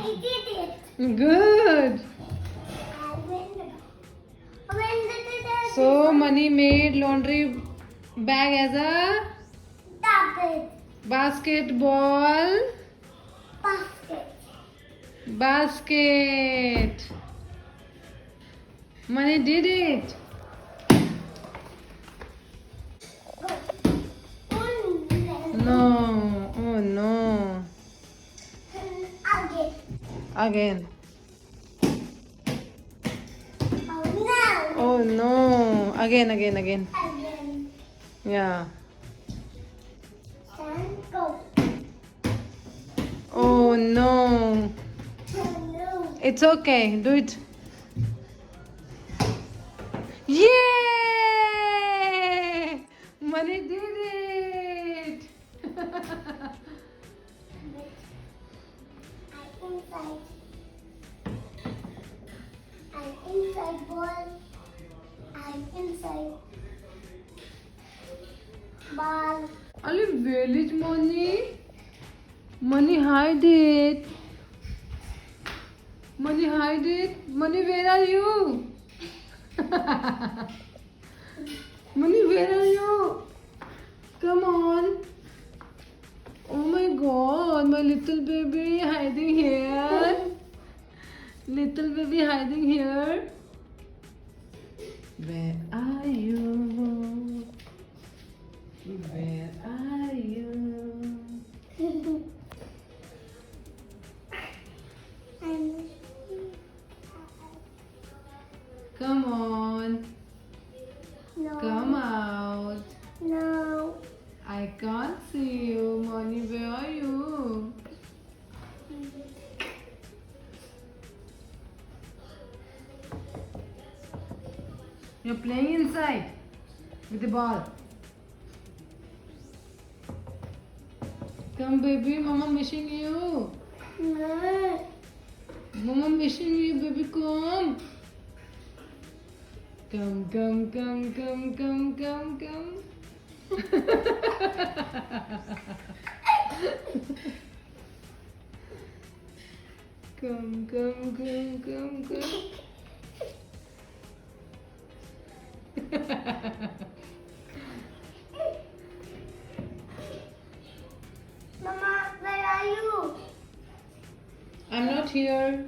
I did it. Good. When did it So Money made laundry bag as a happen? basketball Basket. basket. Money did it. No. Oh no. Again. Again. Oh no. Oh no. Again. Again. Yeah. Then go. Oh no. Oh no. It's okay. Do it. Yay! Money did it. I'm inside ball. I'm inside ball. Ali, where is Money? Money hide it. Money hide it. Money, where are you? Money, where are you? Come on. Oh my god, my little baby hiding here. Little baby hiding here. Where are you? Where are you? Come on, No. come out. No. I can't see you, Money. Where are you? You're playing inside with the ball. Come, baby. Mama missing you. No. Mama missing you, baby. Come. Come, come, come, come, come, come, come. Come, come, come, come, come. Mama, where are you? I'm not here.